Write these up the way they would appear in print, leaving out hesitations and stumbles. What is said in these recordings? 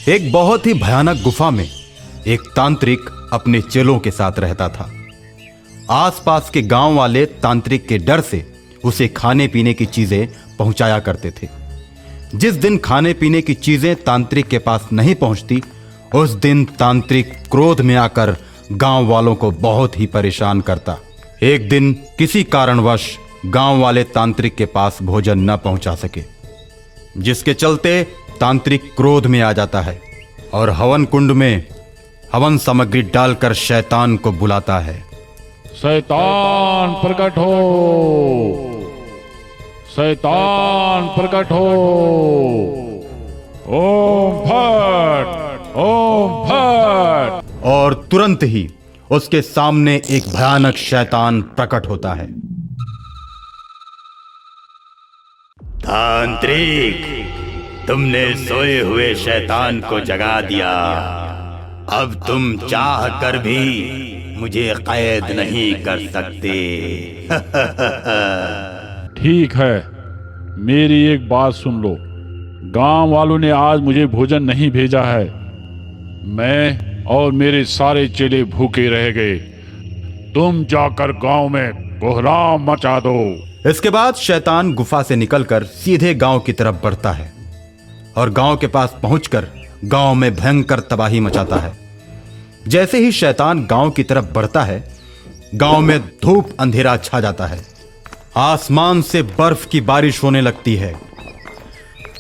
एक बहुत ही भयानक गुफा में एक तांत्रिक अपने चेलों के साथ रहता था। आसपास के गांव वाले तांत्रिक के डर से उसे खाने पीने की चीजें पहुंचाया करते थे। जिस दिन खाने पीने की चीजें तांत्रिक के पास नहीं पहुंचती, उस दिन तांत्रिक क्रोध में आकर गांव वालों को बहुत ही परेशान करता। एक दिन किसी कारणवश गांव वाले तांत्रिक के पास भोजन न पहुंचा सके, जिसके चलते तांत्रिक क्रोध में आ जाता है और हवन कुंड में हवन सामग्री डालकर शैतान को बुलाता है। शैतान प्रकट हो, शैतान प्रकट हो। ओम फट, ओम फट। और तुरंत ही उसके सामने एक भयानक शैतान प्रकट होता है। तांत्रिक, तुमने सोए हुए शैतान को जगा दिया। अब तुम चाह कर भी मुझे कैद नहीं कर सकते। ठीक है, मेरी एक बात सुन लो। गांव वालों ने आज मुझे भोजन नहीं भेजा है। मैं और मेरे सारे चेले भूखे रह गए। तुम जाकर गांव में कोहराम मचा दो। इसके बाद शैतान गुफा से निकलकर सीधे गांव की तरफ बढ़ता है और गांव के पास पहुंचकर गांव में भयंकर तबाही मचाता है। जैसे ही शैतान गांव की तरफ बढ़ता है, गांव में धूप अंधेरा छा जाता है। आसमान से बर्फ की बारिश होने लगती है।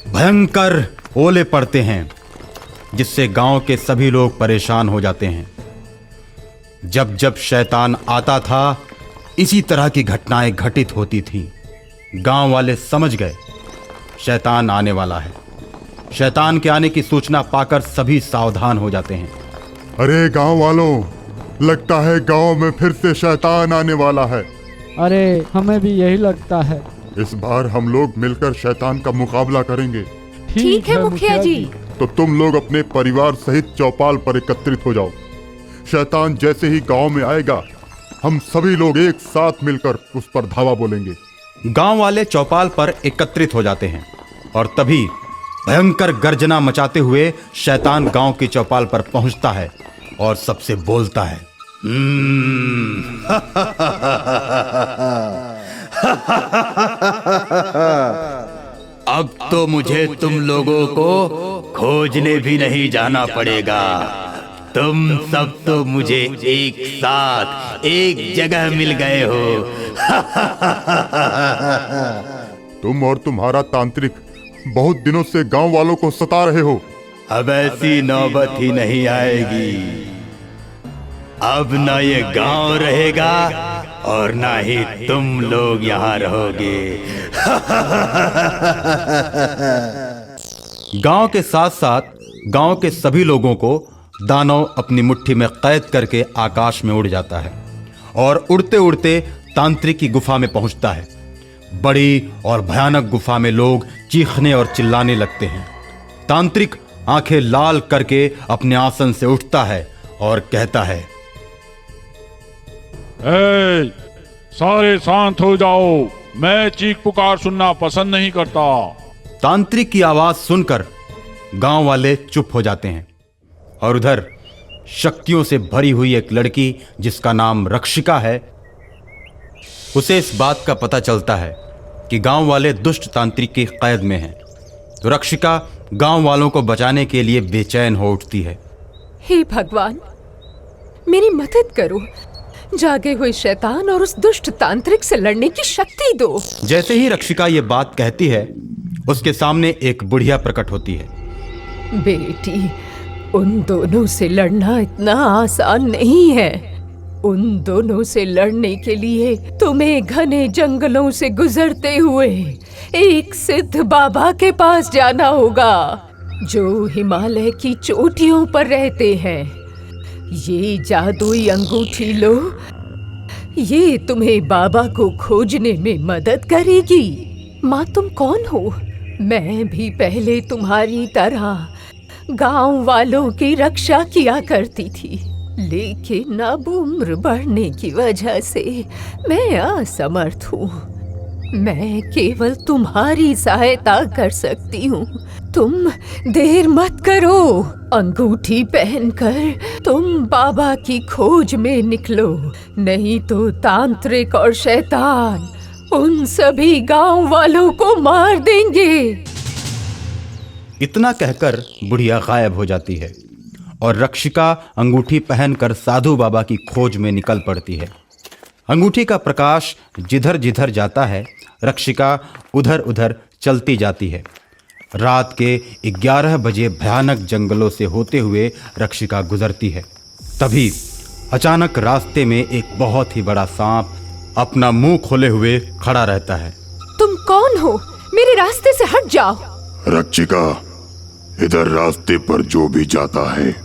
भयंकर ओले पड़ते हैं, जिससे गांव के सभी लोग परेशान हो जाते हैं। जब जब शैतान आता था, इसी तरह की घटनाएं घटित होती थीं। गांव वाले समझ गए शैतान आने वाला है। शैतान के आने की सूचना पाकर सभी सावधान हो जाते हैं। अरे गांव वालों, लगता है गांव में फिर से शैतान आने वाला है। अरे हमें भी यही लगता है। इस बार हम लोग मिलकर शैतान का मुकाबला करेंगे। ठीक है मुखिया जी। तो तुम लोग अपने परिवार सहित चौपाल पर एकत्रित हो जाओ। शैतान जैसे ही गांव में आएगा, हम सभी लोग एक साथ मिलकर उस पर धावा बोलेंगे। गांव वाले चौपाल पर एकत्रित हो जाते हैं और तभी भयंकर गर्जना मचाते हुए शैतान गांव की चौपाल पर पहुंचता है और सबसे बोलता है। अब तो मुझे तुम लोगों को खोजने भी नहीं जाना पड़ेगा। तुम सब तो मुझे एक साथ एक जगह मिल गए हो। तुम और तुम्हारा तांत्रिक बहुत दिनों से गांव वालों को सता रहे हो। अब ऐसी नौबत ही नहीं आएगी। अब ना ये गांव रहेगा और ना ही तुम लोग यहाँ रहोगे। गांव के साथ साथ गांव के सभी लोगों को दानव अपनी मुट्ठी में कैद करके आकाश में उड़ जाता है और उड़ते उड़ते तांत्रिक की गुफा में पहुंचता है। बड़ी और भयानक गुफा में लोग चीखने और चिल्लाने लगते हैं। तांत्रिक आंखें लाल करके अपने आसन से उठता है और कहता है, ए, सारे शांत हो जाओ। मैं चीख पुकार सुनना पसंद नहीं करता। तांत्रिक की आवाज सुनकर गांव वाले चुप हो जाते हैं और उधर शक्तियों से भरी हुई एक लड़की जिसका नाम रक्षिका है, उसे इस बात का पता चलता है कि गांव वाले दुष्ट तांत्रिक की कैद में हैं। तो रक्षिका गांव वालों को बचाने के लिए बेचैन हो उठती है। हे भगवान, मेरी मदद करो। जागे हुए शैतान और उस दुष्ट तांत्रिक से लड़ने की शक्ति दो। जैसे ही रक्षिका ये बात कहती है, उसके सामने एक बुढ़िया प्रकट होती है। बेटी, उन दोनों से लड़ना इतना आसान नहीं है। उन दोनों से लड़ने के लिए तुम्हें घने जंगलों से गुजरते हुए एक सिद्ध बाबा के पास जाना होगा, जो हिमालय की चोटियों पर रहते हैं। ये जादुई अंगूठी लो, ये तुम्हें बाबा को खोजने में मदद करेगी। माँ, तुम कौन हो? मैं भी पहले तुम्हारी तरह गांव वालों की रक्षा किया करती थी, लेकिन अब उम्र बढ़ने की वजह से मैं असमर्थ हूँ। मैं केवल तुम्हारी सहायता कर सकती हूँ। तुम देर मत करो। अंगूठी पहनकर तुम बाबा की खोज में निकलो, नहीं तो तांत्रिक और शैतान उन सभी गांव वालों को मार देंगे। इतना कहकर बुढ़िया गायब हो जाती है और रक्षिका अंगूठी पहनकर साधु बाबा की खोज में निकल पड़ती है। अंगूठी का प्रकाश जिधर जिधर जाता है, रक्षिका उधर उधर चलती जाती है। रात के 11 बजे भयानक जंगलों से होते हुए रक्षिका गुजरती है। तभी अचानक रास्ते में एक बहुत ही बड़ा सांप अपना मुंह खोले हुए खड़ा रहता है। तुम कौन हो? मेरे रास्ते से हट जाओ। रक्षिका, इधर रास्ते पर जो भी जाता है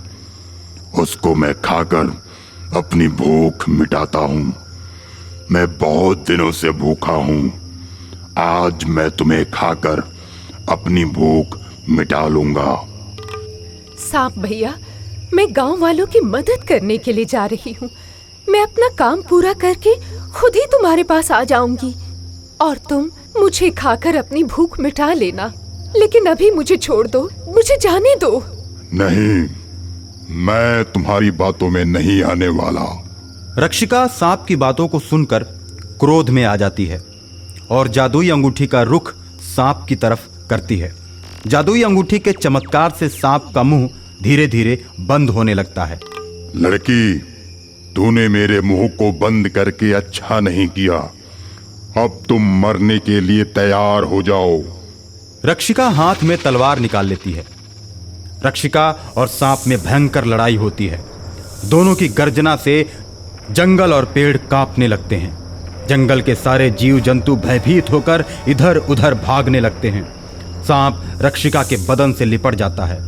उसको मैं खाकर अपनी भूख मिटाता हूँ। मैं बहुत दिनों से भूखा हूँ। आज मैं तुम्हें खाकर अपनी भूख मिटा लूंगा। सांप भैया, मैं गांव वालों की मदद करने के लिए जा रही हूँ। मैं अपना काम पूरा करके खुद ही तुम्हारे पास आ जाऊंगी और तुम मुझे खाकर अपनी भूख मिटा लेना। लेकिन अभी मुझे छोड़ दो, मुझे जाने दो। नहीं, मैं तुम्हारी बातों में नहीं आने वाला। रक्षिका सांप की बातों को सुनकर क्रोध में आ जाती है और जादुई अंगूठी का रुख सांप की तरफ करती है। जादुई अंगूठी के चमत्कार से सांप का मुंह धीरे धीरे बंद होने लगता है। लड़की, तूने मेरे मुंह को बंद करके अच्छा नहीं किया। अब तुम मरने के लिए तैयार हो जाओ। रक्षिका हाथ में तलवार निकाल लेती है। रक्षिका और सांप में भयंकर लड़ाई होती है। दोनों की गर्जना से जंगल और पेड़ कांपने लगते हैं। जंगल के सारे जीव जंतु भयभीत होकर इधर उधर भागने लगते हैं। सांप रक्षिका के बदन से लिपट जाता है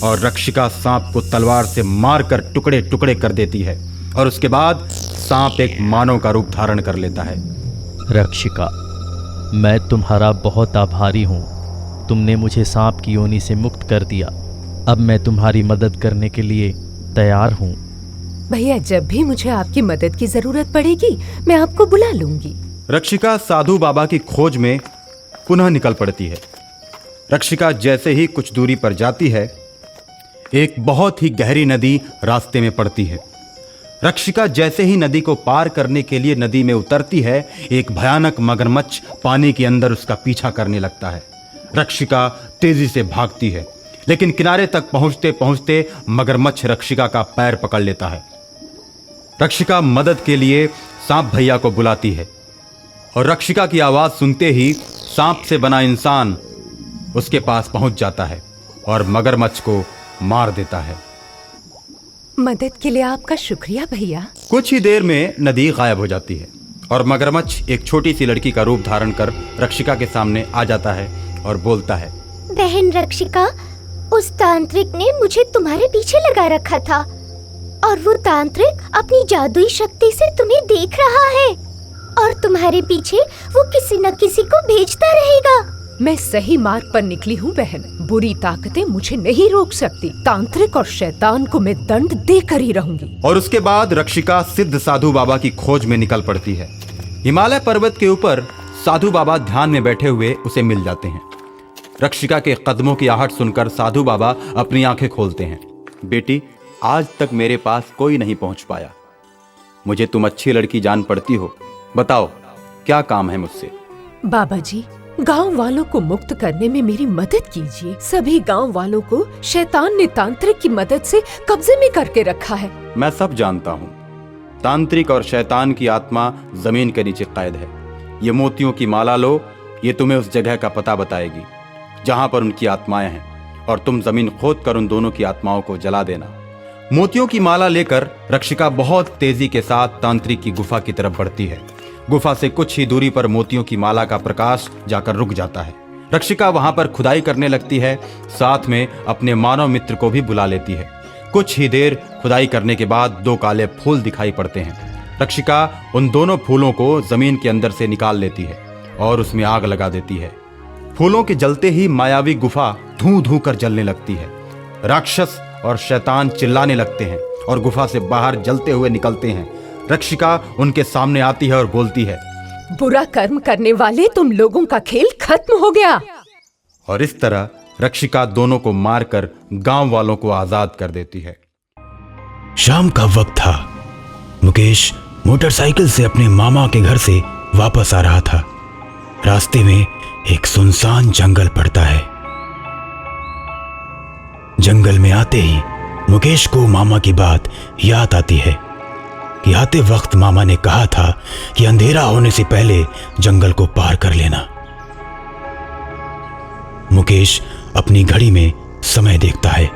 और रक्षिका सांप को तलवार से मारकर टुकड़े टुकड़े कर देती है और उसके बाद सांप एक मानव का रूप धारण कर लेता है। रक्षिका, मैं तुम्हारा बहुत आभारी हूँ। तुमने मुझे सांप की योनि से मुक्त कर दिया। अब मैं तुम्हारी मदद करने के लिए तैयार हूँ। भैया, जब भी मुझे आपकी मदद की जरूरत पड़ेगी मैं आपको बुला लूंगी। रक्षिका साधु बाबा की खोज में पुनः निकल पड़ती है। रक्षिका जैसे ही कुछ दूरी पर जाती है, एक बहुत ही गहरी नदी रास्ते में पड़ती है। रक्षिका जैसे ही नदी को पार करने के लिए नदी में उतरती है, एक भयानक मगरमच्छ पानी के अंदर उसका पीछा करने लगता है। रक्षिका तेजी से भागती है, लेकिन किनारे तक पहुंचते पहुंचते मगरमच्छ रक्षिका का पैर पकड़ लेता है। रक्षिका मदद के लिए सांप भैया को बुलाती है और रक्षिका की आवाज सुनते ही सांप से बना इंसान उसके पास पहुंच जाता है और मगरमच्छ को मार देता है। मदद के लिए आपका शुक्रिया भैया। कुछ ही देर में नदी गायब हो जाती है और मगरमच्छ एक छोटी सी लड़की का रूप धारण कर रक्षिका के सामने आ जाता है और बोलता है, बहन रक्षिका, उस तांत्रिक ने मुझे तुम्हारे पीछे लगा रखा था और वो तांत्रिक अपनी जादुई शक्ति से तुम्हें देख रहा है और तुम्हारे पीछे वो किसी न किसी को भेजता रहेगा। मैं सही मार्ग पर निकली हूँ बहन। बुरी ताकतें मुझे नहीं रोक सकती। तांत्रिक और शैतान को मैं दंड देकर ही रहूंगी। और उसके बाद रक्षिका सिद्ध साधु बाबा की खोज में निकल पड़ती है। हिमालय पर्वत के ऊपर साधु बाबा ध्यान में बैठे हुए उसे मिल जाते हैं। रक्षिका के कदमों की आहट सुनकर साधु बाबा अपनी आंखें खोलते हैं। बेटी, आज तक मेरे पास कोई नहीं पहुंच पाया। मुझे तुम अच्छी लड़की जान पड़ती हो। बताओ, क्या काम है मुझसे? बाबा जी, गांव वालों को मुक्त करने में मेरी मदद कीजिए। सभी गांव वालों को शैतान ने तांत्रिक की मदद से कब्जे में करके रखा है। मैं सब जानता हूँ। तांत्रिक और शैतान की आत्मा जमीन के नीचे कैद है। ये मोतियों की माला लो, ये तुम्हें उस जगह का पता बताएगी जहाँ पर उनकी आत्माएं हैं, और तुम जमीन खोद कर उन दोनों की आत्माओं को जला देना। मोतियों की माला लेकर रक्षिका बहुत तेजी के साथ तांत्रिक की गुफा की तरफ बढ़ती है। गुफा से कुछ ही दूरी पर मोतियों की माला का प्रकाश जाकर रुक जाता है। रक्षिका वहां पर खुदाई करने लगती है, साथ में अपने मानव मित्र को भी बुला लेती है। कुछ ही देर खुदाई करने के बाद दो काले फूल दिखाई पड़ते हैं। रक्षिका उन दोनों फूलों को जमीन के अंदर से निकाल लेती है और उसमें आग लगा देती है। फूलों के जलते ही मायावी गुफा धूं धूं कर जलने लगती है। राक्षस और शैतान चिल्लाने लगते हैं और गुफा से बाहर जलते हुए निकलते हैं। रक्षिका उनके सामने आती है और बोलती है, बुरा कर्म करने वाले तुम लोगों का खेल खत्म हो गया। और इस तरह रक्षिका दोनों को मारकर गांव वालों को आजाद कर देती है। शाम का वक्त था। मुकेश मोटरसाइकिल से अपने मामा के घर से वापस आ रहा था। रास्ते में एक सुनसान जंगल पड़ता है। जंगल में आते ही मुकेश को मामा की बात याद आती है कि आते वक्त मामा ने कहा था कि अंधेरा होने से पहले जंगल को पार कर लेना। मुकेश अपनी घड़ी में समय देखता है।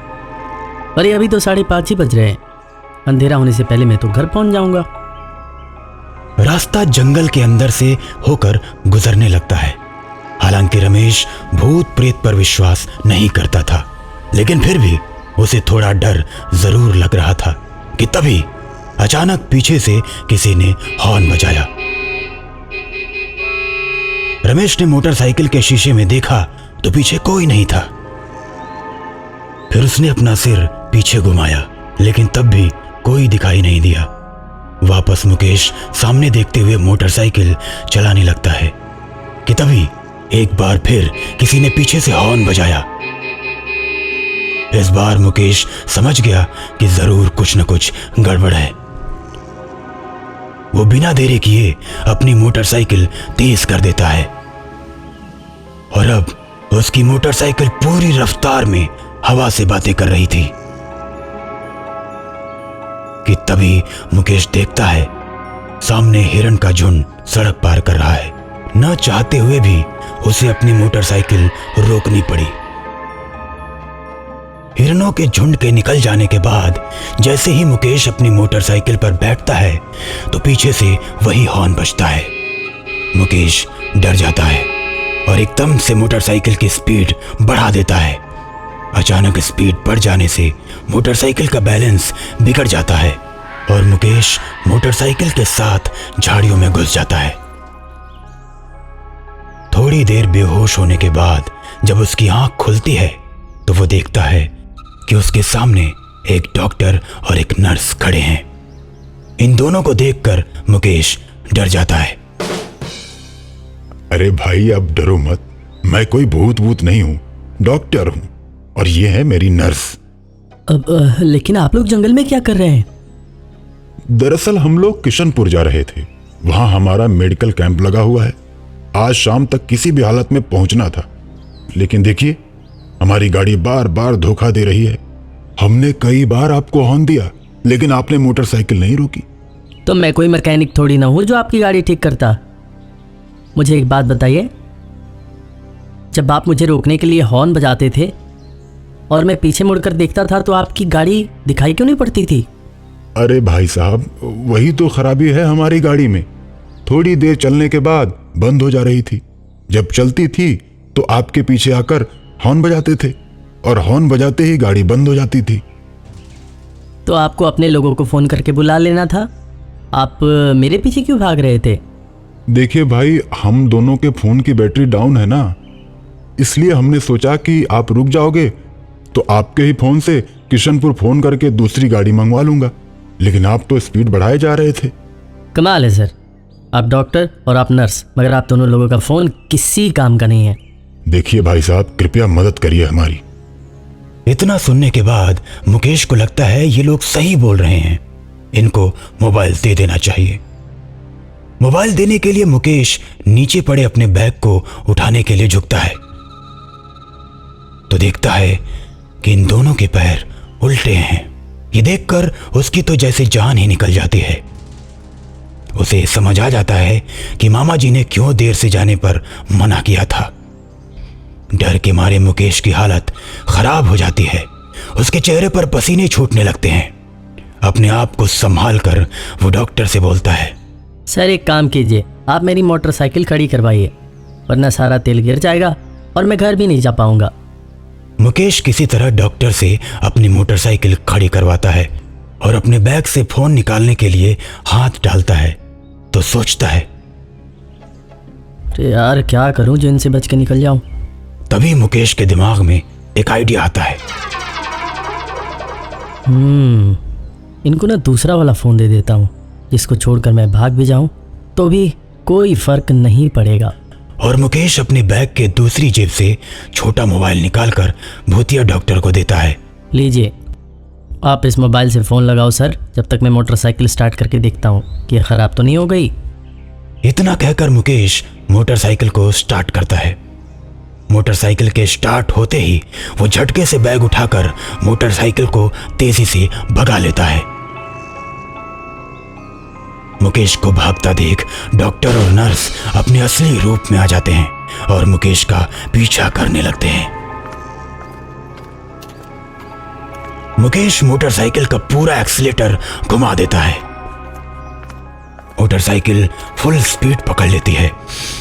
अरे अभी तो 5:30 ही बज रहे हैं। अंधेरा होने से पहले मैं तो घर पहुंच जाऊंगा। रास्ता जंगल के अंदर से होकर गुजरने लगता है। हालांकि रमेश भूत प्रेत पर विश्वास नहीं करता था, लेकिन फिर भी उसे थोड़ा डर जरूर लग रहा था कि तभी अचानक पीछे से किसी ने हॉर्न बजाया। रमेश ने मोटरसाइकिल के शीशे में देखा तो पीछे कोई नहीं था। फिर उसने अपना सिर पीछे घुमाया, लेकिन तब भी कोई दिखाई नहीं दिया। वापस मुकेश सामने देखते हुए मोटरसाइकिल चलाने लगता है कि तभी एक बार फिर किसी ने पीछे से हॉर्न बजाया। इस बार मुकेश समझ गया कि जरूर कुछ न कुछ गड़बड़ है। वो बिना देरी किए अपनी मोटरसाइकिल तेज कर देता है और अब उसकी मोटरसाइकिल पूरी रफ्तार में हवा से बातें कर रही थी कि तभी मुकेश देखता है सामने हिरण का झुंड सड़क पार कर रहा है। न चाहते हुए भी उसे अपनी मोटरसाइकिल रोकनी पड़ी। हिरणों के झुंड के निकल जाने के बाद जैसे ही मुकेश अपनी मोटरसाइकिल पर बैठता है तो पीछे से वही हॉर्न बजता है। मुकेश डर जाता है और एकदम से मोटरसाइकिल की स्पीड बढ़ा देता है। अचानक स्पीड बढ़ जाने से मोटरसाइकिल का बैलेंस बिगड़ जाता है और मुकेश मोटरसाइकिल के साथ झाड़ियों में घुस जाता है। थोड़ी देर बेहोश होने के बाद जब उसकी आंख खुलती है तो वो देखता है कि उसके सामने एक डॉक्टर और एक नर्स खड़े हैं। इन दोनों को देखकर मुकेश डर जाता है। अरे भाई अब डरो मत, मैं कोई भूत नहीं हूँ, डॉक्टर हूँ और ये है मेरी नर्स। लेकिन आप लोग जंगल में क्या कर रहे हैं? दरअसल हम लोग किशनपुर जा रहे थे, वहां हमारा मेडिकल कैंप लगा हुआ है। आज शाम तक किसी भी हालत में पहुंचना था, लेकिन देखिए हमारी गाड़ी बार बार धोखा दे रही है। हमने कई बार आपको हॉर्न दिया लेकिन आपने मोटरसाइकिल नहीं रोकी। तो मैं कोई मैकेनिक थोड़ी ना हूँ जो आपकी गाड़ी ठीक करता। मुझे एक बात बताइए, जब आप मुझे रोकने के लिए हॉर्न बजाते थे और मैं पीछे मुड़कर देखता था तो आपकी गाड़ी दिखाई क्यों नहीं पड़ती थी? अरे भाई साहब, वही तो खराबी है हमारी गाड़ी में। थोड़ी देर चलने के बाद बंद हो जा रही थी। जब चलती थी तो आपके पीछे आकर हॉर्न बजाते थे और हॉर्न बजाते ही गाड़ी बंद हो जाती थी। तो आपको अपने लोगों को फोन करके बुला लेना था। आप मेरे पीछे क्यों भाग रहे थे? देखिए भाई, हम दोनों के फोन की बैटरी डाउन है ना, इसलिए हमने सोचा कि आप रुक जाओगे तो आपके ही फोन से किशनपुर फोन करके दूसरी गाड़ी मंगवा लूंगा, लेकिन आप तो स्पीड बढ़ाए जा रहे थे। कमाल है सर, आप डॉक्टर और आप नर्स, मगर आप दोनों लोगों का फोन किसी काम का नहीं है। देखिए भाई साहब, कृपया मदद करिए हमारी। इतना सुनने के बाद मुकेश को लगता है ये लोग सही बोल रहे हैं, इनको मोबाइल दे देना चाहिए। मोबाइल देने के लिए मुकेश नीचे पड़े अपने बैग को उठाने के लिए झुकता है तो देखता है कि इन दोनों के पैर उल्टे हैं। ये देखकर उसकी तो जैसे जान ही निकल जाती है। उसे समझ आ जाता है कि मामा जी ने क्यों देर से जाने पर मना किया था। डर के मारे मुकेश की हालत खराब हो जाती है। उसके चेहरे पर पसीने छूटने लगते हैं। अपने आप को संभाल कर वो डॉक्टर से बोलता है, सर एक काम कीजिए, आप मेरी मोटरसाइकिल खड़ी करवाइए, वरना सारा तेल गिर जाएगा और मैं घर भी नहीं जा पाऊंगा। मुकेश किसी तरह डॉक्टर से अपनी मोटरसाइकिल खड़ी करवाता है और अपने बैग से फोन निकालने के लिए हाथ डालता है तो सोचता है, अरे यार क्या करूं जो इनसे बच के निकल जाऊं। तभी मुकेश के दिमाग में एक आइडिया आता है। इनको ना दूसरा वाला फ़ोन दे देता हूँ, जिसको छोड़कर मैं भाग भी जाऊँ तो भी कोई फर्क नहीं पड़ेगा। और मुकेश अपने बैग के दूसरी जेब से छोटा मोबाइल निकालकर भूतिया डॉक्टर को देता है। लीजिए, आप इस मोबाइल से फ़ोन लगाओ सर, जब तक मैं मोटरसाइकिल स्टार्ट करके देखता हूँ कि ख़राब तो नहीं हो गई। इतना कहकर मुकेश मोटरसाइकिल को स्टार्ट करता है। मोटरसाइकिल के स्टार्ट होते ही वो झटके से बैग उठाकर मोटरसाइकिल को तेजी से भगा लेता है। मुकेश को भागता देख डॉक्टर और नर्स अपने असली रूप में आ जाते हैं और मुकेश का पीछा करने लगते हैं। मुकेश मोटरसाइकिल का पूरा एक्सीलेटर घुमा देता है। मोटरसाइकिल फुल स्पीड पकड़ लेती है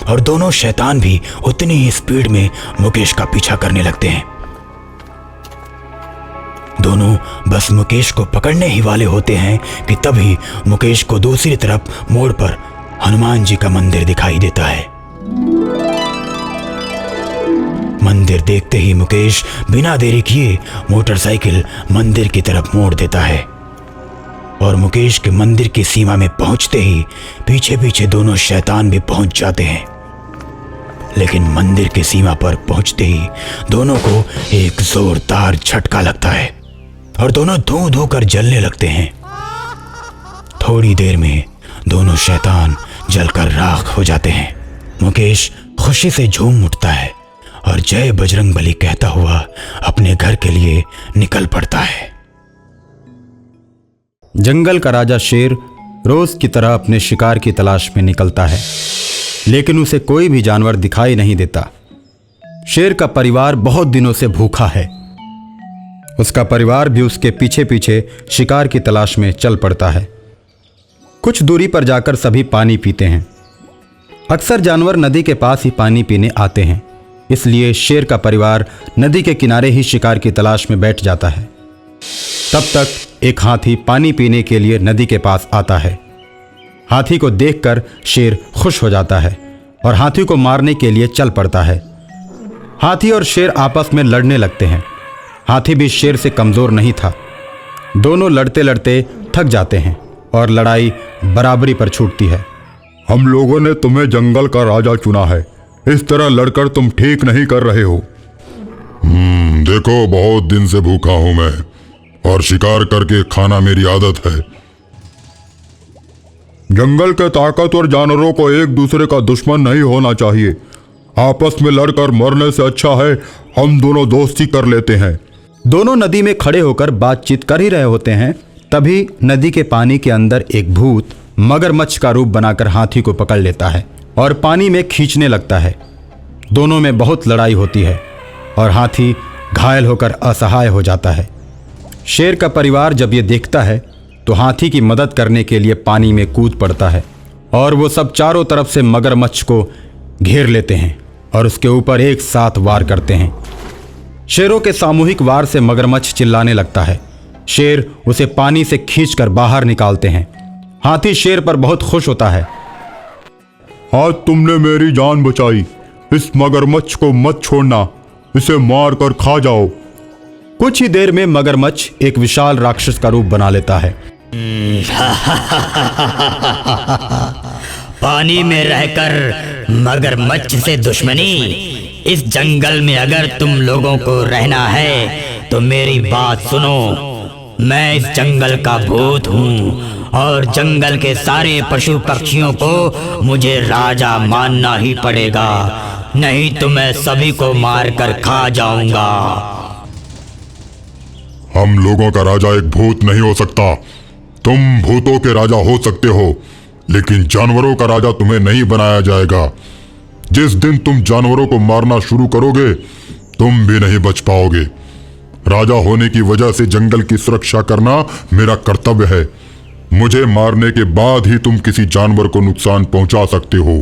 और दोनों शैतान भी उतनी ही स्पीड में मुकेश का पीछा करने लगते हैं। दोनों बस मुकेश को पकड़ने ही वाले होते हैं कि तभी मुकेश को दूसरी तरफ मोड़ पर हनुमान जी का मंदिर दिखाई देता है। मंदिर देखते ही मुकेश बिना देरी किए मोटरसाइकिल मंदिर की तरफ मोड़ देता है और मुकेश के मंदिर की सीमा में पहुंचते ही पीछे पीछे दोनों शैतान भी पहुंच जाते हैं। लेकिन मंदिर की सीमा पर पहुंचते ही दोनों को एक जोरदार झटका लगता है और दोनों धू धू कर जलने लगते हैं। थोड़ी देर में दोनों शैतान जलकर राख हो जाते हैं। मुकेश खुशी से झूम उठता है और जय बजरंगबली कहता हुआ अपने घर के लिए निकल पड़ता है। जंगल का राजा शेर रोज की तरह अपने शिकार की तलाश में निकलता है, लेकिन उसे कोई भी जानवर दिखाई नहीं देता। शेर का परिवार बहुत दिनों से भूखा है। उसका परिवार भी उसके पीछे पीछे शिकार की तलाश में चल पड़ता है। कुछ दूरी पर जाकर सभी पानी पीते हैं। अक्सर जानवर नदी के पास ही पानी पीने आते हैं, इसलिए शेर का परिवार नदी के किनारे ही शिकार की तलाश में बैठ जाता है। तब तक एक हाथी पानी पीने के लिए नदी के पास आता है। हाथी को देखकर शेर खुश हो जाता है और हाथी को मारने के लिए चल पड़ता है। हाथी और शेर आपस में लड़ने लगते हैं। हाथी भी शेर से कमजोर नहीं था। दोनों लड़ते लड़ते थक जाते हैं और लड़ाई बराबरी पर छूटती है। हम लोगों ने तुम्हें जंगल का राजा चुना है, इस तरह लड़कर तुम ठीक नहीं कर रहे हो। देखो, बहुत दिन से भूखा हूं मैं और शिकार करके खाना मेरी आदत है। जंगल के ताकतवर जानवरों को एक दूसरे का दुश्मन नहीं होना चाहिए। आपस में लड़कर मरने से अच्छा है हम दोनों दोस्ती कर लेते हैं। दोनों नदी में खड़े होकर बातचीत कर ही रहे होते हैं, तभी नदी के पानी के अंदर एक भूत मगरमच्छ का रूप बनाकर हाथी को पकड़ लेता है और पानी में खींचने लगता है। दोनों में बहुत लड़ाई होती है और हाथी घायल होकर असहाय हो जाता है। शेर का परिवार जब ये देखता है तो हाथी की मदद करने के लिए पानी में कूद पड़ता है और वो सब चारों तरफ से मगरमच्छ को घेर लेते हैं और उसके ऊपर एक साथ वार करते हैं। शेरों के सामूहिक वार से मगरमच्छ चिल्लाने लगता है। शेर उसे पानी से खींचकर बाहर निकालते हैं। हाथी शेर पर बहुत खुश होता है। आज तुमने मेरी जान बचाई, इस मगरमच्छ को मत छोड़ना, इसे मार कर खा जाओ। कुछ ही देर में मगरमच्छ एक विशाल राक्षस का रूप बना लेता है। पानी में रहकर मगरमच्छ से दुश्मनी, इस जंगल में अगर तुम लोगों को रहना है तो मेरी बात सुनो। मैं इस जंगल का भूत हूँ और जंगल के सारे पशु पक्षियों को मुझे राजा मानना ही पड़ेगा, नहीं तो मैं सभी को मार कर खा जाऊंगा। हम लोगों का राजा एक भूत नहीं हो सकता। तुम भूतों के राजा हो सकते हो, लेकिन जानवरों का राजा तुम्हें नहीं बनाया जाएगा। जिस दिन तुम जानवरों को मारना शुरू करोगे तुम भी नहीं बच पाओगे। राजा होने की वजह से जंगल की सुरक्षा करना मेरा कर्तव्य है। मुझे मारने के बाद ही तुम किसी जानवर को नुकसान पहुंचा सकते हो।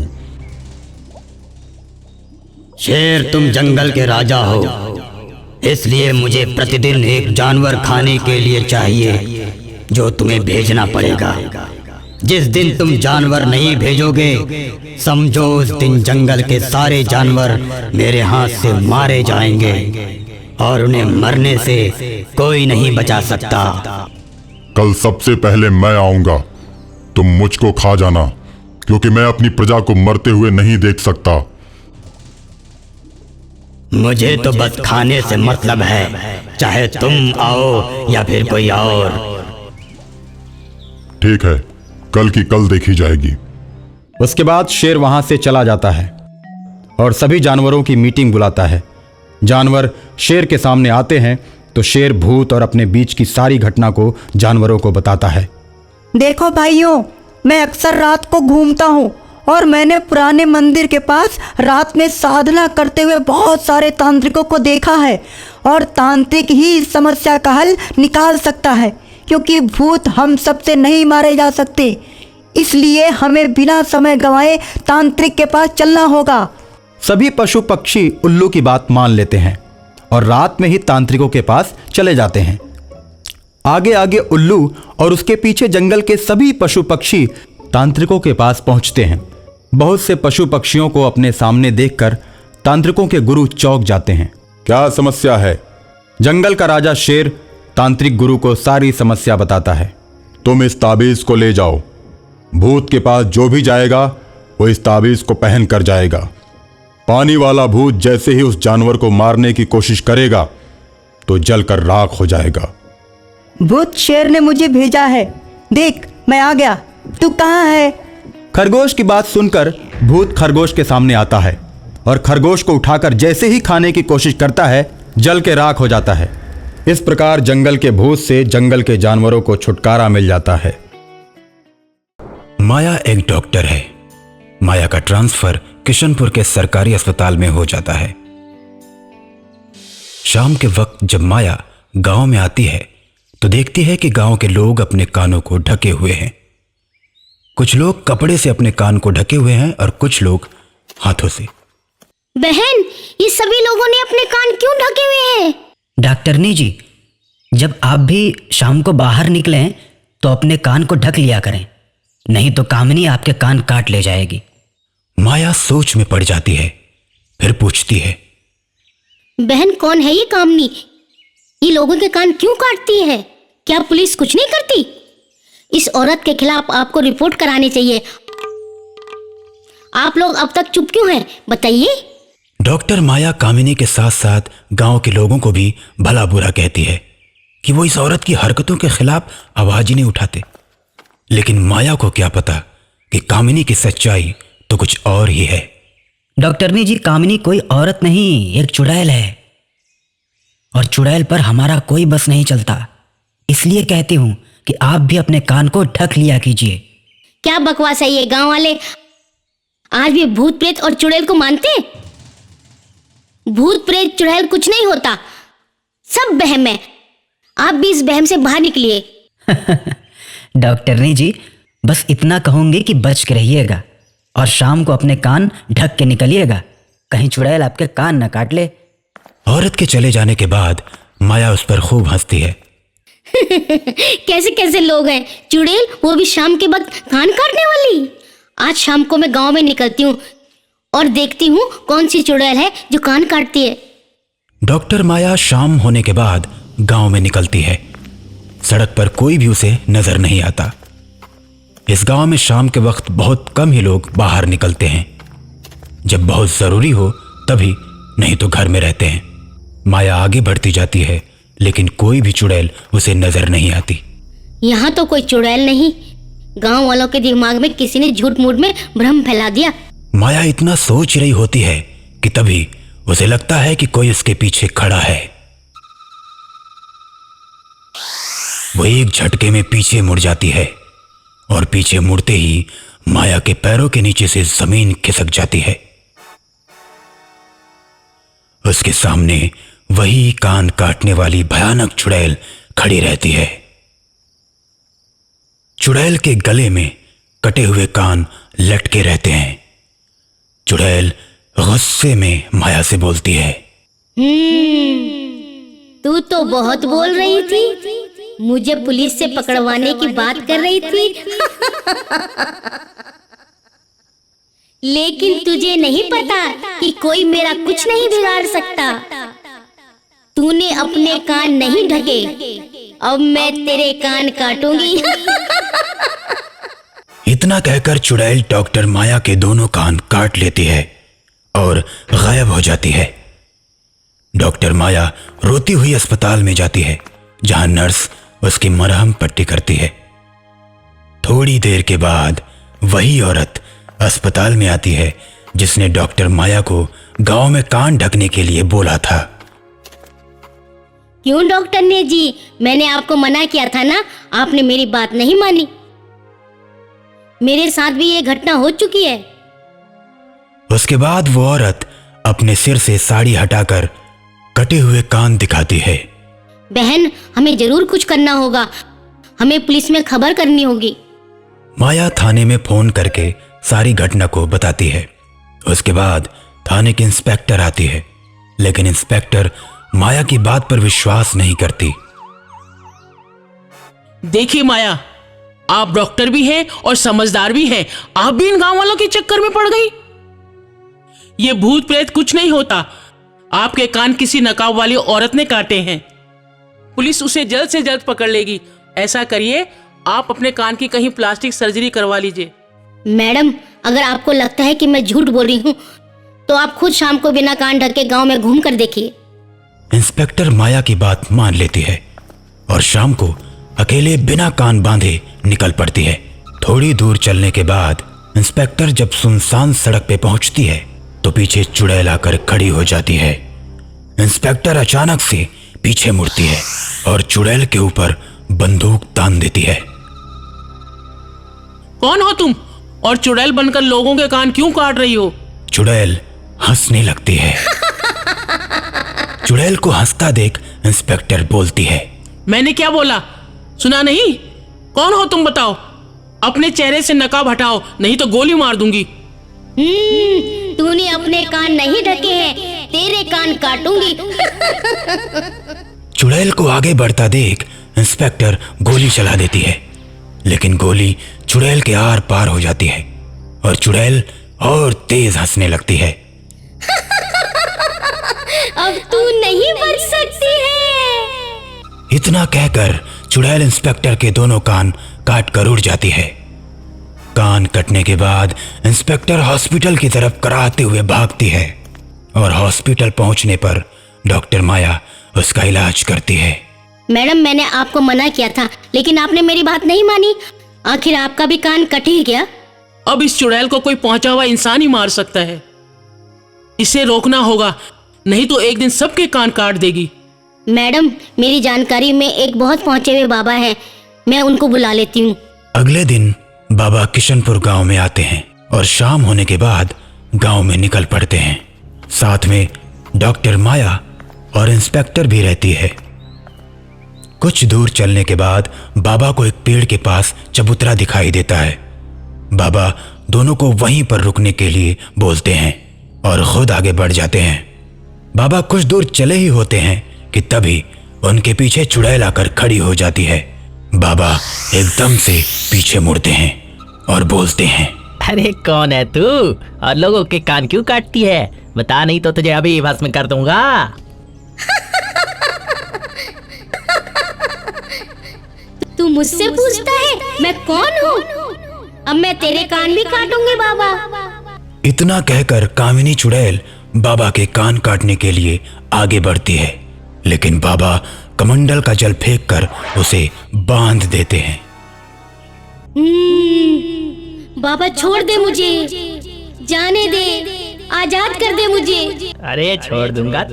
शेर, तुम जंगल के राजा हो, इसलिए मुझे प्रतिदिन एक जानवर खाने के लिए चाहिए जो तुम्हें भेजना पड़ेगा। जिस दिन तुम जानवर नहीं भेजोगे समझो उस दिन जंगल के सारे जानवर मेरे हाथ से मारे जाएंगे और उन्हें मरने से कोई नहीं बचा सकता। कल सबसे पहले मैं आऊंगा, तुम मुझको खा जाना। क्योंकि मैं अपनी प्रजा को मरते हुए नहीं देख सकता। मुझे तो बस खाने से मतलब है, चाहे तुम आओ या फिर कोई और। ठीक है, कल की कल देखी जाएगी। उसके बाद शेर वहां से चला जाता है और सभी जानवरों की मीटिंग बुलाता है। जानवर शेर के सामने आते हैं तो शेर भूत और अपने बीच की सारी घटना को जानवरों को बताता है। देखो भाइयों, मैं अक्सर रात को घूमता हूँ और मैंने पुराने मंदिर के पास रात में साधना करते हुए बहुत सारे तांत्रिकों को देखा है, और तांत्रिक ही इस समस्या का हल निकाल सकता है, क्योंकि भूत हम सबसे नहीं मारे जा सकते। इसलिए हमें बिना समय गंवाए तांत्रिक के पास चलना होगा। सभी पशु पक्षी उल्लू की बात मान लेते हैं और रात में ही तांत्रिकों के पास चले जाते हैं। आगे आगे उल्लू और उसके पीछे जंगल के सभी पशु पक्षी तांत्रिकों के पास पहुंचते हैं। बहुत से पशु पक्षियों को अपने सामने देखकर तांत्रिकों के गुरु चौंक जाते हैं। क्या समस्या है? जंगल का राजा शेर तांत्रिक गुरु को सारी समस्या बताता है। तुम इस ताबीज को ले जाओ। भूत के पास जो भी जाएगा वो इस ताबीज को पहन कर जाएगा। पानी वाला भूत जैसे ही उस जानवर को मारने की कोशिश करेगा तो जलकर राख हो जाएगा। भूत शेर ने मुझे भेजा है। देख, मैं आ गया। तू कहाँ है? खरगोश की बात सुनकर भूत खरगोश के सामने आता है और खरगोश को उठाकर जैसे ही खाने की कोशिश करता है जल के राख हो जाता है। इस प्रकार जंगल के भूत से जंगल के जानवरों को छुटकारा मिल जाता है। माया एक डॉक्टर है। माया का ट्रांसफर किशनपुर के सरकारी अस्पताल में हो जाता है। शाम के वक्त जब माया गांव में आती है तो देखती है कि गांव के लोग अपने कानों को ढके हुए हैं। कुछ लोग कपड़े से अपने कान को ढके हुए हैं और कुछ लोग हाथों से। बहन, ये सभी लोगों ने अपने कान क्यों ढके हुए हैं? डॉक्टरनी जी, जब आप भी शाम को बाहर निकलें तो अपने कान को ढक लिया करें, नहीं तो कामिनी आपके कान काट ले जाएगी। माया सोच में पड़ जाती है, फिर पूछती है, बहन कौन है ये कामनी? ये लोगों के कान क्यों काटती है? क्या पुलिस कुछ नहीं करती? इस औरत के खिलाफ आपको रिपोर्ट करानी चाहिए। आप लोग अब तक चुप क्यों हैं? बताइए। डॉक्टर माया कामिनी के साथ साथ गांव के लोगों को भी भला बुरा कहती है कि वो इस औरत की हरकतों के खिलाफ आवाज ही नहीं उठाते। लेकिन माया को क्या पता कि कामिनी की सच्चाई तो कुछ और ही है। डॉक्टरनी जी, कामिनी कोई औरत नहीं, एक चुड़ैल है, और चुड़ैल पर हमारा कोई बस नहीं चलता। इसलिए कहती हूँ कि आप भी अपने कान को ढक लिया कीजिए। क्या बकवास है ये? गांव वाले आज भी भूत प्रेत और चुड़ैल को मानते हैं? भूत प्रेत चुड़ैल कुछ नहीं होता, सब वहम है। आप भी इस वहम से बाहर निकलिए। डॉक्टरनी जी, बस इतना कहूंगी कि बच के रहिएगा और शाम को अपने कान ढक के निकलिएगा, कहीं चुड़ैल आपके कान न काट ले। औरत के चले जाने के बाद माया उस पर खूब हंसती है। कैसे कैसे लोग हैं, चुड़ैल वो भी शाम के वक्त कान काटने वाली। आज शाम को मैं गांव में निकलती हूँ और देखती हूँ कौन सी चुड़ैल है जो कान काटती है। डॉक्टर माया शाम होने के बाद गांव में निकलती है। सड़क पर कोई भी उसे नजर नहीं आता। इस गांव में शाम के वक्त बहुत कम ही लोग बाहर निकलते हैं। जब बहुत जरूरी हो तभी, नहीं तो घर में रहते हैं। माया आगे बढ़ती जाती है लेकिन कोई भी चुड़ैल उसे नजर नहीं आती। यहाँ तो कोई चुड़ैल नहीं, गांव वालों के दिमाग में किसी ने झूठ मूठ में भ्रम फैला दिया। माया इतना सोच रही होती है कि तभी उसे लगता है कि कोई उसके पीछे खड़ा है। वो एक झटके में पीछे मुड़ जाती है और पीछे मुड़ते ही माया के पैरों के नीचे से जमीन खिसक जाती है। उसके सामने वही कान काटने वाली भयानक चुड़ैल खड़ी रहती है। चुड़ैल के गले में कटे हुए कान लटके रहते हैं। चुड़ैल गुस्से में माया से बोलती है, तू तो बहुत बोल रही थी, मुझे पुलिस से पकड़वाने की बात कर रही थी। लेकिन तुझे नहीं पता कि कोई मेरा कुछ नहीं बिगाड़ सकता। तूने अपने कान नहीं ढके, अब मैं तेरे कान काटूंगी। इतना कहकर चुड़ैल डॉक्टर माया के दोनों कान काट लेती है और गायब हो जाती है। डॉक्टर माया रोती हुई अस्पताल में जाती है, जहां नर्स उसकी मरहम पट्टी करती है। थोड़ी देर के बाद वही औरत अस्पताल में आती है जिसने डॉक्टर माया को गांव में कान ढकने के लिए बोला था। क्यों डॉक्टर ने जी, मैंने आपको मना किया था ना, आपने मेरी बात नहीं मानी। मेरे साथ भी ये घटना हो चुकी है। उसके बाद वो औरत अपने सिर से साड़ी हटाकर कटे हुए कान दिखाती है। बहन, हमें जरूर कुछ करना होगा, हमें पुलिस में खबर करनी होगी। माया थाने में फोन करके सारी घटना को बताती है। उसके बाद थाने की इंस्पेक्टर आती है, लेकिन इंस्पेक्टर माया की बात पर विश्वास नहीं करती। देखिए माया, आप डॉक्टर भी हैं और समझदार भी हैं, आप भी इन गांव वालों के चक्कर में पड़ गई। ये भूत प्रेत कुछ नहीं होता, आपके कान किसी नकाब वाली औरत ने काटे हैं। पुलिस उसे जल्द से जल्द पकड़ लेगी। ऐसा करिए, आप अपने कान की कहीं प्लास्टिक सर्जरी करवा लीजिए। मैडम, अगर आपको लगता है कि मैं झूठ बोल रही हूँ तो आप खुद शाम को बिना कान ढके गांव में घूम कर देखिए। इंस्पेक्टर माया की बात मान लेती है और शाम को अकेले बिना कान बांधे निकल पड़ती है। थोड़ी दूर चलने के बाद इंस्पेक्टर जब सुनसान सड़क पे पहुंचती है तो पीछे चुड़ैल आकर खड़ी हो जाती है। इंस्पेक्टर अचानक से पीछे मुड़ती है और चुड़ैल के ऊपर बंदूक तान देती है। कौन हो तुम और चुड़ैल बनकर लोगों के कान क्यों काट रही हो? चुड़ैल हंसने लगती है। चुड़ैल को हंसता देख इंस्पेक्टर बोलती है, मैंने क्या बोला, सुना नहीं? कौन हो तुम बताओ? अपने चेहरे से नकाब हटाओ, नहीं तो गोली मार दूंगी। तूने अपने कान नहीं ढके हैं, तेरे कान काटूंगी। चुड़ैल को आगे बढ़ता देख इंस्पेक्टर गोली चला देती है, लेकिन गोली चुड़ैल के आर पार हो जाती है और चुड़ैल और तेज हंसने लगती है। अब तू नहीं बच सकती है। इतना कहकर चुड़ैल इंस्पेक्टर के दोनों कान काट कर उड़ जाती है। कान कटने के बाद इंस्पेक्टर हॉस्पिटल की तरफ कराहते हुए भागती है और हॉस्पिटल पहुंचने पर डॉक्टर माया उसका इलाज करती है। मैडम, मैंने आपको मना किया था, लेकिन आपने मेरी बात नहीं मानी। आखिर आपका भी कान कट ही गया। अब इस चुड़ैल को कोई पहुंचा हुआ इंसान ही मार सकता है। इसे रोकना होगा, नहीं तो एक दिन सबके कान काट देगी। मैडम, मेरी जानकारी में एक बहुत पहुंचे हुए बाबा हैं, मैं उनको बुला लेती हूँ। अगले दिन बाबा किशनपुर गांव में आते हैं और शाम होने के बाद गांव में निकल पड़ते हैं। साथ में डॉक्टर माया और इंस्पेक्टर भी रहती है। कुछ दूर चलने के बाद बाबा को एक पेड़ के पास चबूतरा दिखाई देता है। बाबा दोनों को वहीं पर रुकने के लिए बोलते हैं और खुद आगे बढ़ जाते हैं। बाबा कुछ दूर चले ही होते हैं कि तभी उनके पीछे चुड़ैल आकर खड़ी हो जाती है। बाबा एकदम से पीछे मुड़ते हैं और बोलते हैं, अरे कौन है तू और लोगों के कान क्यों काटती है? बता, नहीं तो तुझे अभी भस्म कर दूंगा। तू मुझसे पूछता है मैं कौन हूँ? अब मैं तेरे कान भी काटूंगी बाबा। इतना कहकर कामिनी चुड़ैल बाबा के कान काटने के लिए आगे बढ़ती है, लेकिन बाबा कमंडल का जल फेंककर उसे बांध देते हैं। बाबा छोड़ दे मुझे, जाने दे, आजाद कर दे मुझे। अरे छोड़ दूंगा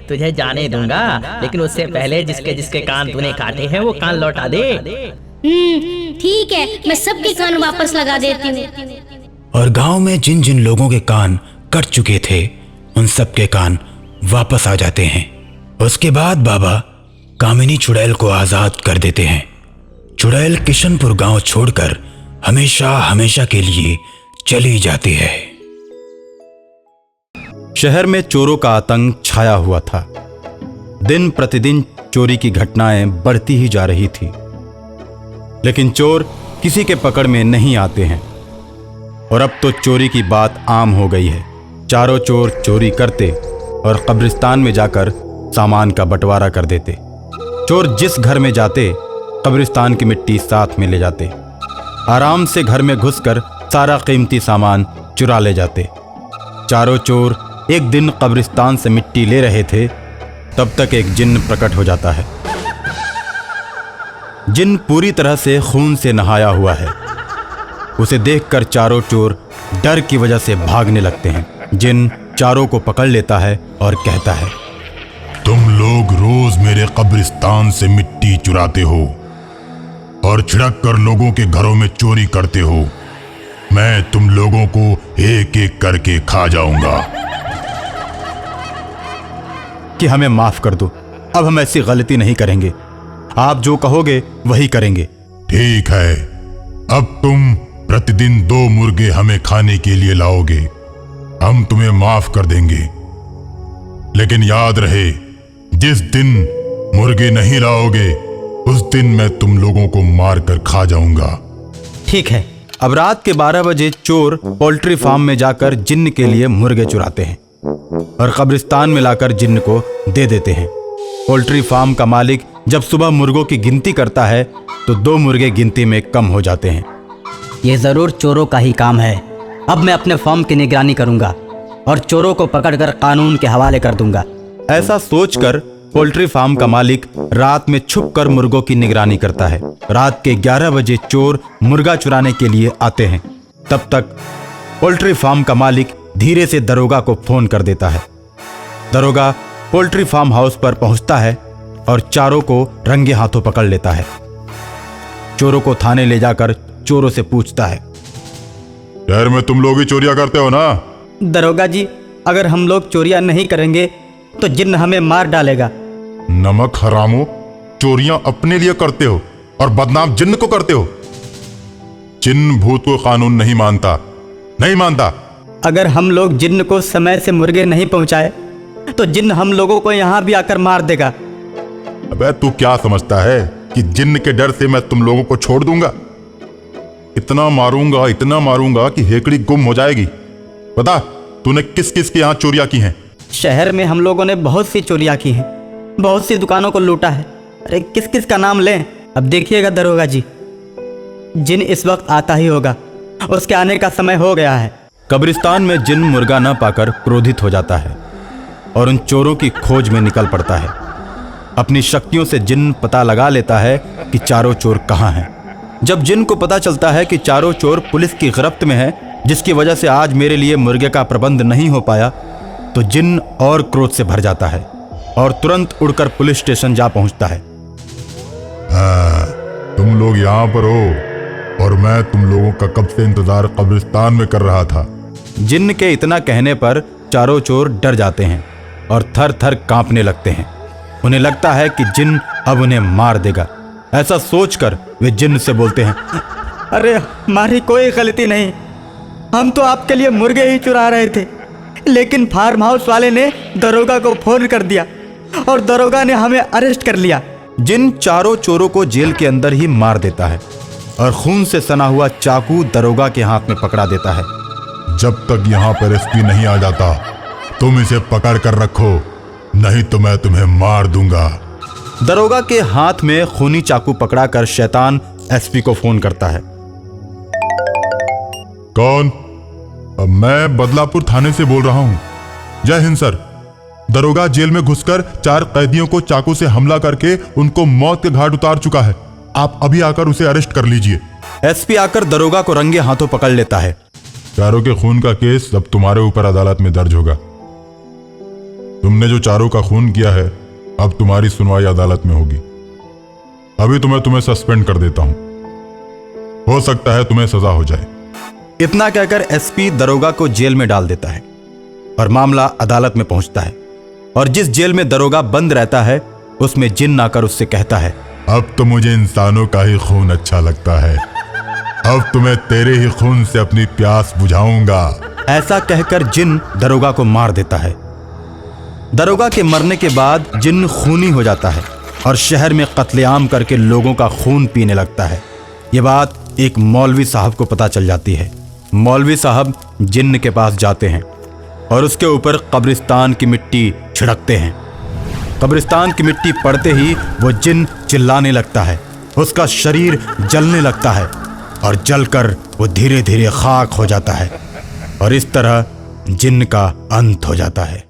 तुझे जाने दूंगा, लेकिन उससे पहले जिसके जिसके कान तूने काटे हैं वो कान लौटा दे। ठीक है, मैं सबके कान वापस लगा देती हूँ। और गांव में जिन जिन लोगों के कान कट चुके थे उन सब के कान वापस आ जाते हैं। उसके बाद बाबा कामिनी चुड़ैल को आजाद कर देते हैं। चुड़ैल किशनपुर गांव छोड़कर हमेशा हमेशा के लिए चली जाती है। शहर में चोरों का आतंक छाया हुआ था। दिन प्रतिदिन चोरी की घटनाएं बढ़ती ही जा रही थी, लेकिन चोर किसी के पकड़ में नहीं आते हैं। और अब तो चोरी की बात आम हो गई है। चारों चोर चोरी करते और कब्रिस्तान में जाकर सामान का बंटवारा कर देते। चोर जिस घर में जाते कब्रिस्तान की मिट्टी साथ में ले जाते। आराम से घर में घुसकर सारा कीमती सामान चुरा ले जाते। चारों चोर एक दिन कब्रिस्तान से मिट्टी ले रहे थे, तब तक एक जिन्न प्रकट हो जाता है। जिन्न पूरी तरह से खून से नहाया हुआ है। उसे देखकर चारों चोर डर की वजह से भागने लगते हैं। जिन्न चारों को पकड़ लेता है और कहता है, तुम लोग रोज मेरे कब्रिस्तान से मिट्टी चुराते हो और छिड़क कर लोगों के घरों में चोरी करते हो। मैं तुम लोगों को एक एक करके खा जाऊंगा। कि हमें माफ कर दो, अब हम ऐसी गलती नहीं करेंगे। आप जो कहोगे वही करेंगे। ठीक है, अब तुम प्रतिदिन 2 मुर्गे हमें खाने के लिए लाओगे। हम तुम्हें माफ कर देंगे, लेकिन याद रहे, जिस दिन मुर्गे नहीं लाओगे उस दिन मैं तुम लोगों को मार कर खा जाऊंगा। ठीक है। अब रात के 12 बजे चोर पोल्ट्री फार्म में जाकर जिन्न के लिए मुर्गे चुराते हैं और कब्रिस्तान में लाकर जिन्न को दे देते हैं। पोल्ट्री फार्म का मालिक जब सुबह मुर्गों की गिनती करता है तो 2 मुर्गे गिनती में कम हो जाते हैं। ये जरूर चोरों का ही काम है। अब मैं अपने फार्म की निगरानी करूंगा और चोरों को पकड़कर कानून के हवाले कर दूंगा। ऐसा सोचकर पोल्ट्री फार्म का मालिक रात में छुपकर मुर्गों की निगरानी करता है। रात के 11 बजे चोर मुर्गा चुराने के लिए आते हैं। तब तक पोल्ट्री फार्म का मालिक धीरे से दरोगा को फोन कर देता है। दरोगा पोल्ट्री फार्म हाउस पर पहुंचता है और चारों को रंगे हाथों पकड़ लेता है। चोरों को थाने ले जाकर चोरों से पूछता है, शहर में तुम लोग ही चोरियां करते हो ना? दरोगा जी, अगर हम लोग चोरियां नहीं करेंगे तो जिन्न हमें मार डालेगा। नमक हरामो, चोरियां अपने लिए करते हो और बदनाम जिन्न को करते हो। जिन्न भूत को कानून नहीं मानता, नहीं मानता। अगर हम लोग जिन्न को समय से मुर्गे नहीं पहुंचाए तो जिन्न हम लोगों को यहाँ भी आकर मार देगा। अबे तू क्या समझता है कि जिन्न के डर से मैं तुम लोगों को छोड़ दूंगा? इतना मारूंगा कि हेकड़ी गुम हो जाएगी। बता, तूने किस किस के यहाँ चोरियां की हैं? शहर में हम लोगों ने बहुत सी चोरियां की हैं, बहुत सी दुकानों को लूटा है। अरे किस किस का नाम लें? अब देखिएगा दरोगा जी, जिन्न इस वक्त आता ही होगा, उसके आने का समय हो गया है। कब्रिस्तान में जिन्न मुर्गा न पाकर क्रोधित हो जाता है और उन चोरों की खोज में निकल पड़ता है। अपनी शक्तियों से जिन्न पता लगा लेता है कि चारों चोर कहाँ हैं। जब जिन्न को पता चलता है कि चारों चोर पुलिस की गिरफ्त में हैं, जिसकी वजह से आज मेरे लिए मुर्गे का प्रबंध नहीं हो पाया, तो जिन्न और क्रोध से भर जाता है और तुरंत उड़कर पुलिस स्टेशन जा पहुंचता है। हाँ, तुम लोग यहाँ पर हो और मैं तुम लोगों का कब से इंतजार कब्रिस्तान में कर रहा था। जिन्न के इतना कहने पर चारों चोर डर जाते हैं और थर थर कांपने लगते हैं। उन्हें लगता है कि जिन्न अब उन्हें मार देगा। ऐसा सोचकर वे जिन्न से बोलते हैं, अरे हमारी कोई गलती नहीं, हम तो आपके लिए मुर्गे ही चुरा रहे थे, लेकिन फार्म हाउस वाले ने दरोगा को फोन कर दिया और दरोगा ने हमें अरेस्ट कर लिया। जिन्न चारों चोरों को जेल के अंदर ही मार देता है और खून से सना हुआ चाकू दरोगा के हाथ में पकड़ा देता है। जब तक यहाँ पर एसपी नहीं आ जाता तुम इसे पकड़ कर रखो, नहीं तो मैं तुम्हें मार दूंगा। दरोगा के हाथ में खूनी चाकू पकड़ाकर शैतान एसपी को फोन करता है। कौन? मैं बदलापुर थाने से बोल रहा हूँ। जय हिंद सर। दरोगा जेल में घुसकर 4 कैदियों को चाकू से हमला करके उनको मौत के घाट उतार चुका है। आप अभी आकर उसे अरेस्ट कर लीजिए। एसपी आकर दरोगा को रंगे हाथों पकड़ लेता है। चारों के खून का केस अब तुम्हारे ऊपर अदालत में दर्ज होगा। तुमने जो चारों का खून किया है अब तुम्हारी सुनवाई अदालत में होगी। अभी तुम्हें सस्पेंड कर देता हूं, हो सकता है तुम्हें सजा हो जाए। इतना कहकर एसपी दरोगा को जेल में डाल देता है और मामला अदालत में पहुंचता है। और जिस जेल में दरोगा बंद रहता है उसमें जिन्न आकर उससे कहता है, अब तो मुझे इंसानों का ही खून अच्छा लगता है। अब तुम्हें तेरे ही खून से अपनी प्यास बुझाऊंगा। ऐसा कहकर जिन्न दरोगा को मार देता है। दरोगा के मरने के बाद जिन्न खूनी हो जाता है और शहर में कत्लेआम करके लोगों का खून पीने लगता है। ये बात एक मौलवी साहब को पता चल जाती है। मौलवी साहब जिन्न के पास जाते हैं और उसके ऊपर कब्रिस्तान की मिट्टी छिड़कते हैं। कब्रिस्तान की मिट्टी पड़ते ही वो जिन्न चिल्लाने लगता है, उसका शरीर जलने लगता है और जलकर वो धीरे धीरे खाक हो जाता है और इस तरह जिन्न का अंत हो जाता है।